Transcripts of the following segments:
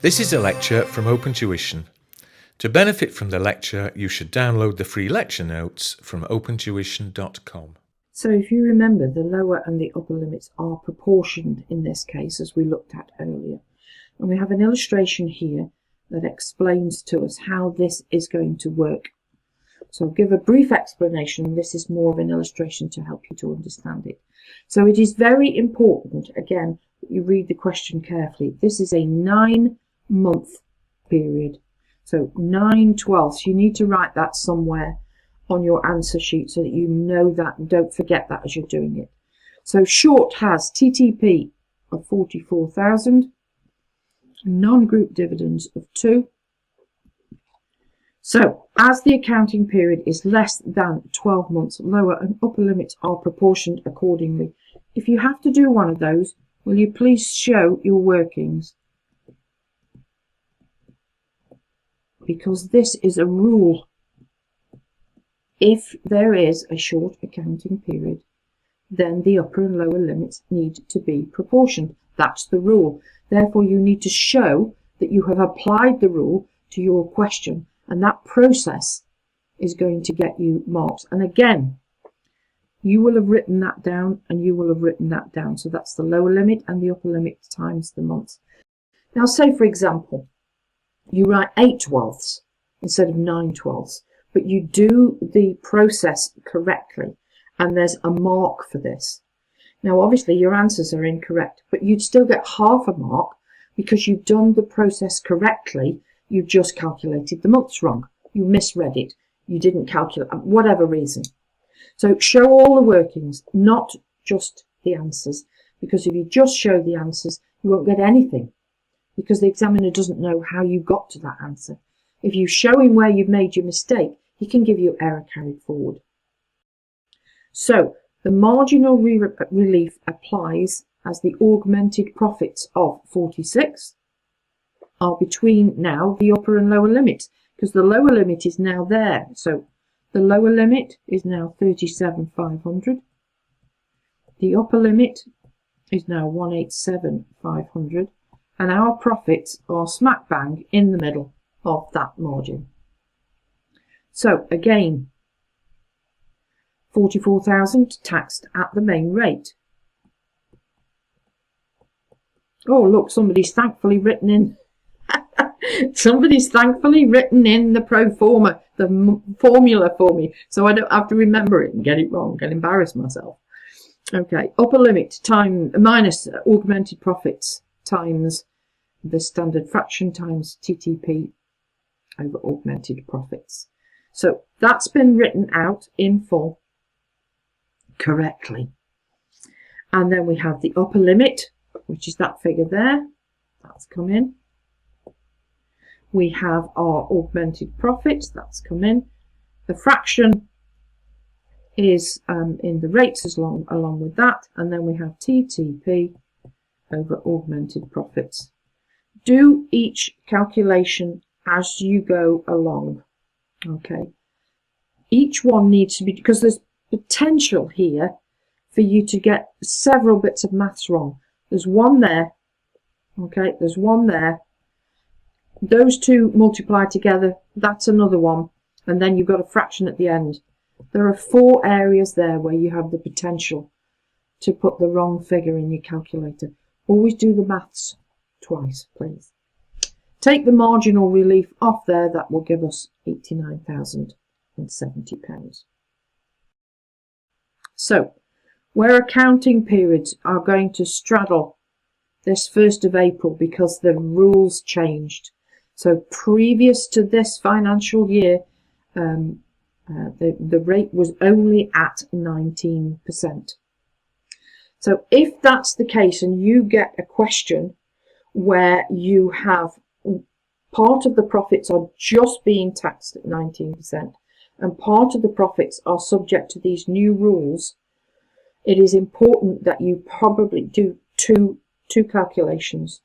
This is a lecture from Open Tuition. To benefit from the lecture, you should download the free lecture notes from opentuition.com. So if you remember, the lower and the upper limits are proportioned in this case, as we looked at earlier. And we have an illustration here that explains to us how this is going to work. So I'll give a brief explanation, and this is more of an illustration to help you to understand it. So it is very important, again, that you read the question carefully. This is a 9-month period. So 9/12. You need to write that somewhere on your answer sheet so that you know that and don't forget that as you're doing it. So short has TTP of 44,000, non-group dividends of 2. So as the accounting period is less than 12 months, lower and upper limits are proportioned accordingly. If you have to do one of those, will you please show your workings? Because this is a rule. If there is a short accounting period, then the upper and lower limits need to be proportioned. That's the rule. Therefore, you need to show that you have applied the rule to your question, and that process is going to get you marks. And again, you will have written that down, and you will have written that down. So that's the lower limit and the upper limit times the months. Now, say, for example, you write 8/12 instead of 9/12, but you do the process correctly, and there's a mark for this. Now, obviously, your answers are incorrect, but you'd still get half a mark because you've done the process correctly. You've just calculated the months wrong. You misread it. You didn't calculate, whatever reason. So show all the workings, not just the answers, because if you just show the answers, you won't get anything, because the examiner doesn't know how you got to that answer. If you show him where you've made your mistake, he can give you error carried forward. So the marginal relief applies as the augmented profits of 46 are between now the upper and lower limits, because the lower limit is now there. So the lower limit is now 37,500. The upper limit is now 187,500. And our profits are smack bang in the middle of that margin. So again, 44,000 taxed at the main rate. Oh, look, somebody's thankfully written in. Somebody's thankfully written in the pro forma, the formula for me, so I don't have to remember it and get it wrong and embarrass myself. Okay, upper limit time minus augmented profits times the standard fraction times TTP over augmented profits. So that's been written out in full correctly. And then we have the upper limit, which is that figure there. That's come in. We have our augmented profits. That's come in. The fraction is in the rates along with that. And then we have TTP over augmented profits. Do each calculation as you go along. Okay. Each one needs to be, because there's potential here for you to get several bits of maths wrong. There's one there. Okay, there's one there. Those two multiply together. That's another one. And then you've got a fraction at the end. There are 4 areas there where you have the potential to put the wrong figure in your calculator. Always do the maths twice, please. Take the marginal relief off there. That will give us £89,070. So, where accounting periods are going to straddle this 1st of April because the rules changed. So previous to this financial year, the rate was only at 19%. So if that's the case and you get a question where you have part of the profits are just being taxed at 19% and part of the profits are subject to these new rules, it is important that you probably do two calculations.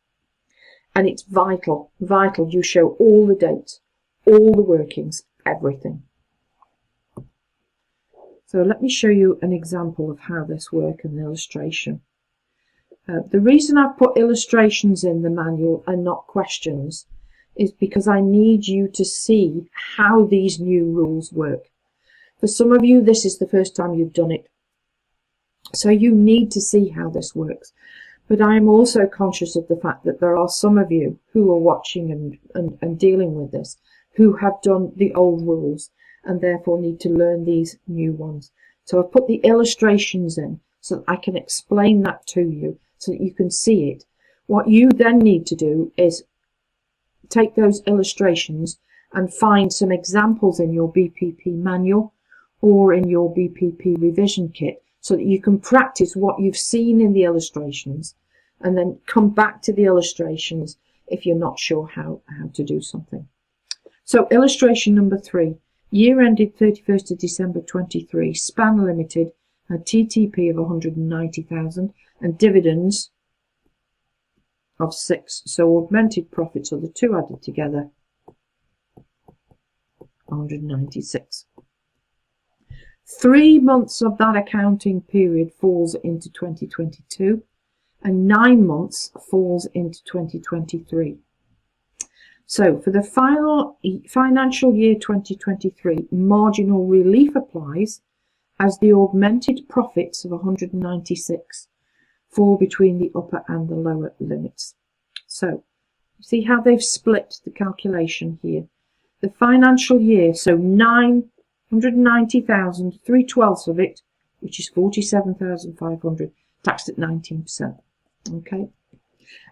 And it's vital you show all the dates, all the workings, everything. So let me show you an example of how this works, an illustration. The reason I've put illustrations in the manual and not questions is because I need you to see how these new rules work. For some of you, this is the first time you've done it, so you need to see how this works. But I am also conscious of the fact that there are some of you who are watching and dealing with this who have done the old rules and therefore need to learn these new ones. So I've put the illustrations in so that I can explain that to you so that you can see it. What you then need to do is take those illustrations and find some examples in your BPP manual or in your BPP revision kit so that you can practice what you've seen in the illustrations and then come back to the illustrations if you're not sure how to do something. So illustration number 3, year ended 31st of December 23, Span Limited had TTP of 190,000 and dividends of 6. So augmented profits are the two added together, 196. 3 months of that accounting period falls into 2022 and 9 months falls into 2023. So for the final financial year 2023, marginal relief applies as the augmented profits of 196 fall between the upper and the lower limits. So see how they've split the calculation here. The financial year, so 990,000, 3/12 of it, which is 47,500, taxed at 19%. Okay.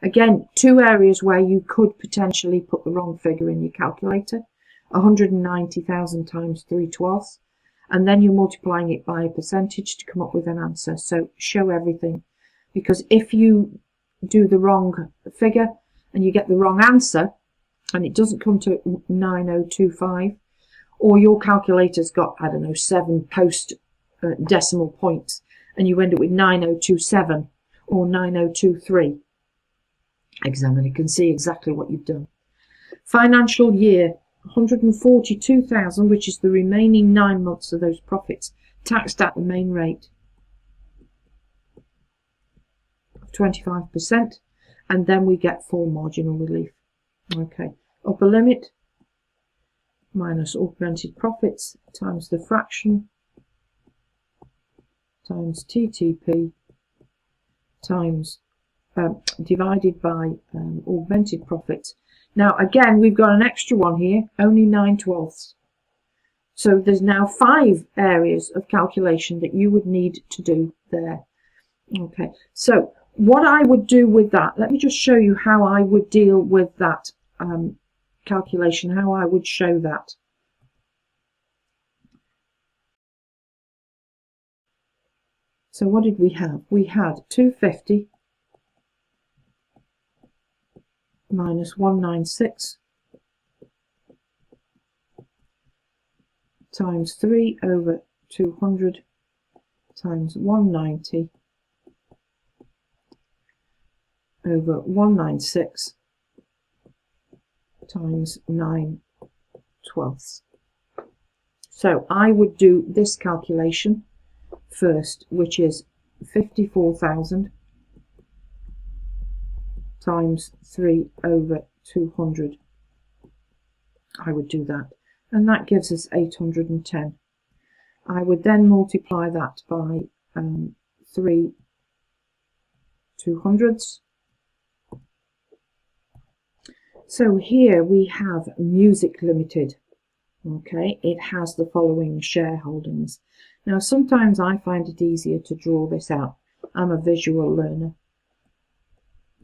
Again, 2 areas where you could potentially put the wrong figure in your calculator. 190,000 times 3/12, and then you're multiplying it by a percentage to come up with an answer. So show everything, because if you do the wrong figure and you get the wrong answer and it doesn't come to 9025, or your calculator's got, I don't know, 7 post decimal points and you end up with 9027 or 9023, examiner can see exactly what you've done. Financial year, 142,000, which is the remaining 9 months of those profits, taxed at the main rate of 25%, and then we get full marginal relief. Okay, upper limit minus augmented profits times the fraction times TTP times divided by augmented profits. Now again, we've got an extra one here, only 9/12. So there's now 5 areas of calculation that you would need to do there. Okay, so what I would do with that, let me just show you how I would deal with that calculation, how I would show that. So what did we have? We had 250 minus 196 times 3 over 200 times 190 over 196 times 9/12. So I would do this calculation first, which is 54,000 times 3 over 200. I would do that, and that gives us 810. I would then multiply that by 3 200s. So here we have Music Limited. Okay, it has the following shareholdings. Now sometimes I find it easier to draw this out. I'm a visual learner.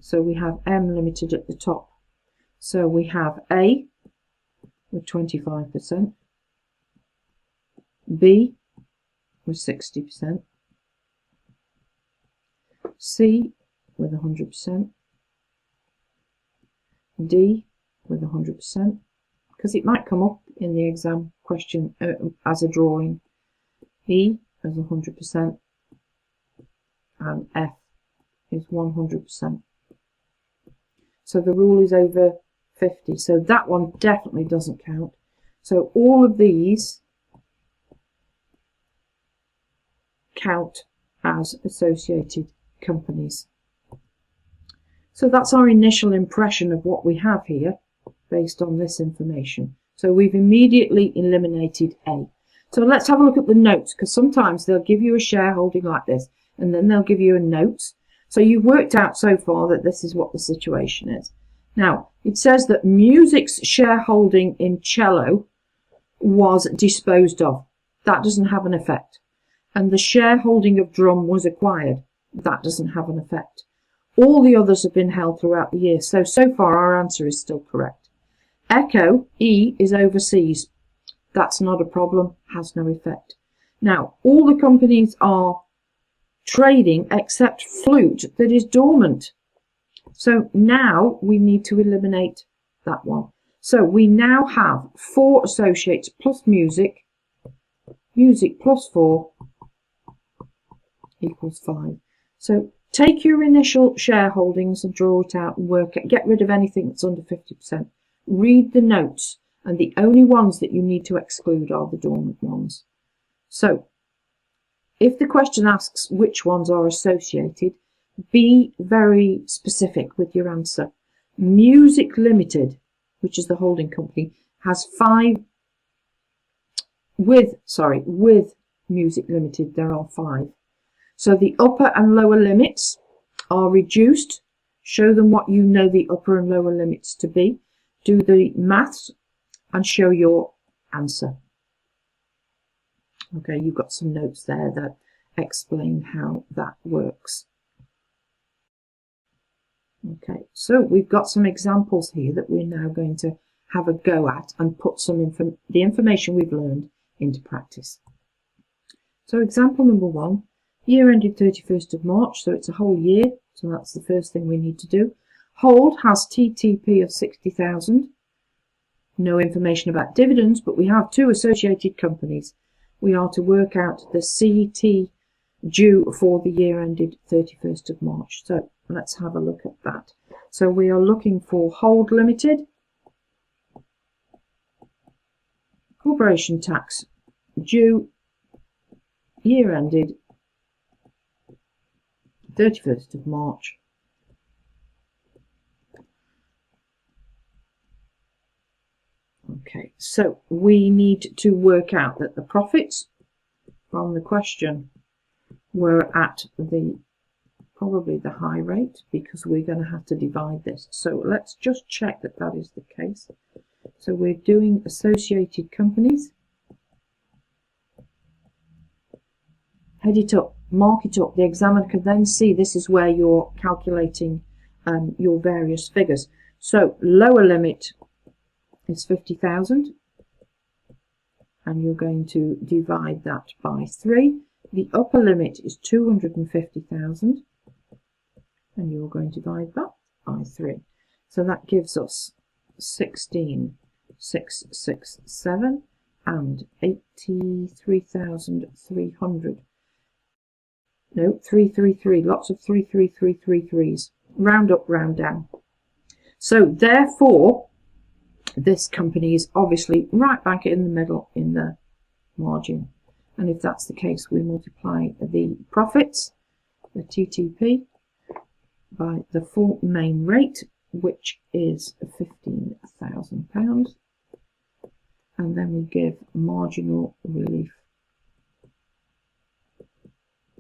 So we have M Limited at the top. So we have A with 25%, B with 60%, C with 100%, D with 100%, because it might come up in the exam question as a drawing, E as 100%, and F is 100%. So the rule is over 50, so that one definitely doesn't count. So all of these count as associated companies. So that's our initial impression of what we have here based on this information. So we've immediately eliminated A. So let's have a look at the notes, because sometimes they'll give you a shareholding like this and then they'll give you a note. So you've worked out so far that this is what the situation is. Now, it says that music's shareholding in cello was disposed of. That doesn't have an effect. And the shareholding of drum was acquired. That doesn't have an effect. All the others have been held throughout the year. So far our answer is still correct. Echo, E, is overseas. That's not a problem, has no effect. Now, all the companies are trading except Flute, that is dormant. So now we need to eliminate that one. So we now have 4 associates plus music. Music plus 4 equals 5. So take your initial shareholdings and draw it out and work it. Get rid of anything that's under 50%. Read the notes, and the only ones that you need to exclude are the dormant ones. So if the question asks which ones are associated, be very specific with your answer. Music Limited, which is the holding company, has 5. With Music Limited, there are 5. So the upper and lower limits are reduced. Show them what you know the upper and lower limits to be. Do the maths and show your answer. Okay, you've got some notes there that explain how that works. Okay, so we've got some examples here that we're now going to have a go at and put some the information we've learned into practice. So example number 1, year ended 31st of March, so it's a whole year, so that's the first thing we need to do. Hold has TTP of 60,000. No information about dividends, but we have 2 associated companies. We are to work out the CT due for the year ended 31st of March. So let's have a look at that. So we are looking for Hold Limited, corporation tax due year ended 31st of March. Okay, so we need to work out that the profits from the question were at probably the high rate, because we're going to have to divide this. So let's just check that that is the case. So we're doing associated companies. Head it up, mark it up. The examiner can then see this is where you're calculating your various figures. So lower limit is 50,000, and you're going to divide that by 3. The upper limit is 250,000, and you're going to divide that by 3. So that gives us 16,667 and 83,300. No, 333. Lots of 33333s. Round up, round down. So therefore, this company is obviously right back in the middle in the margin. And if that's the case, we multiply the profits, the TTP, by the full main rate, which is £15,000. And then we give marginal relief.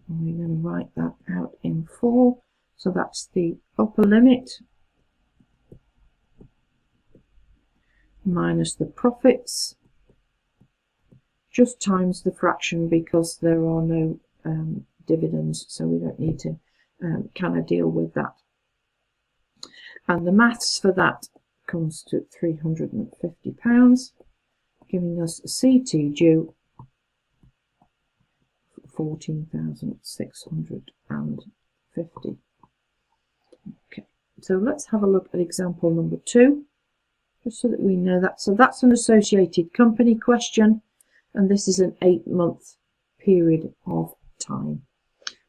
And we're going to write that out in full. So that's the upper limit minus the profits, just times the fraction, because there are no dividends, so we don't need to kind of deal with that. And the maths for that comes to £350, giving us CT due 14,650. Okay, so let's have a look at example number 2, just so that we know that. So that's an associated company question, and this is an 8-month period of time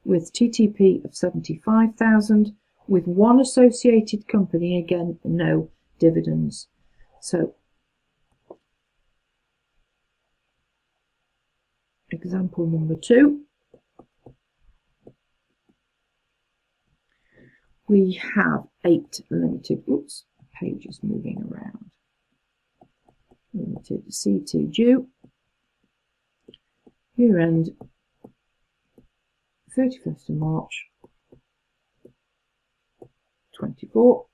with TTP of 75,000, with 1 associated company, again no dividends. So example number 2, we have 8 limited, oops, page is moving around, limited CT due, year end 31st of March 24.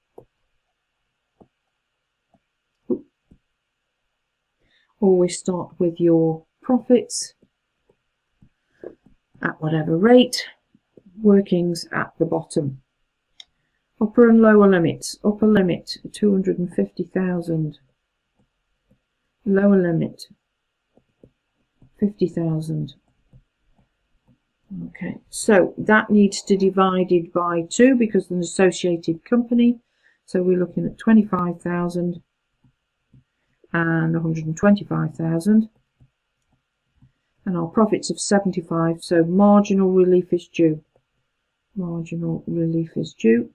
Always start with your profits at whatever rate, workings at the bottom. Upper and lower limits. Upper limit 250,000. Lower limit 50,000. Okay, so that needs to be divided by 2 because it's an associated company. So we're looking at 25,000 and 125,000. And our profits of 75, so marginal relief is due. Marginal relief is due.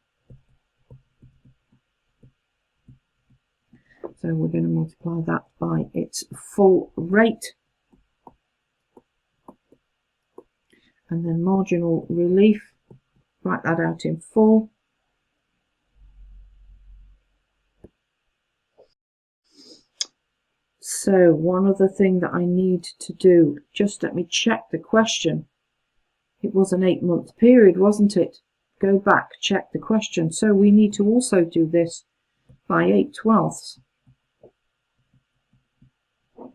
So we're going to multiply that by its full rate. And then marginal relief, write that out in full. So one other thing that I need to do, just let me check the question. It was an 8-month period, wasn't it? Go back, check the question. So we need to also do this by 8/12,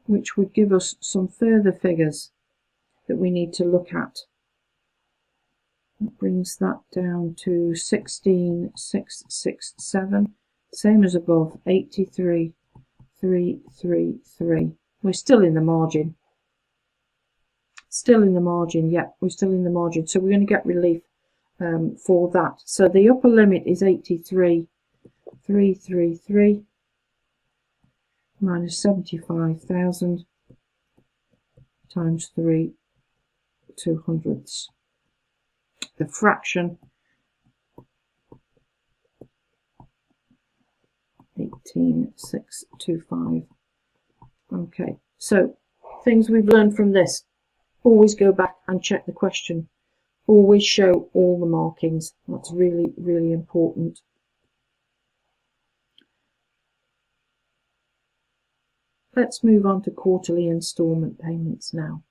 which would give us some further figures that we need to look at. That brings that down to 16,667, same as above, 83,333. We're still in the margin. Still in the margin, yeah, we're still in the margin. So we're going to get relief for that. So the upper limit is 83,333 minus 75,000 times 3 200ths. The fraction 18,625. Okay, so things we've learned from this. Always go back and check the question. Always show all the markings. That's really, really important. Let's move on to quarterly instalment payments now.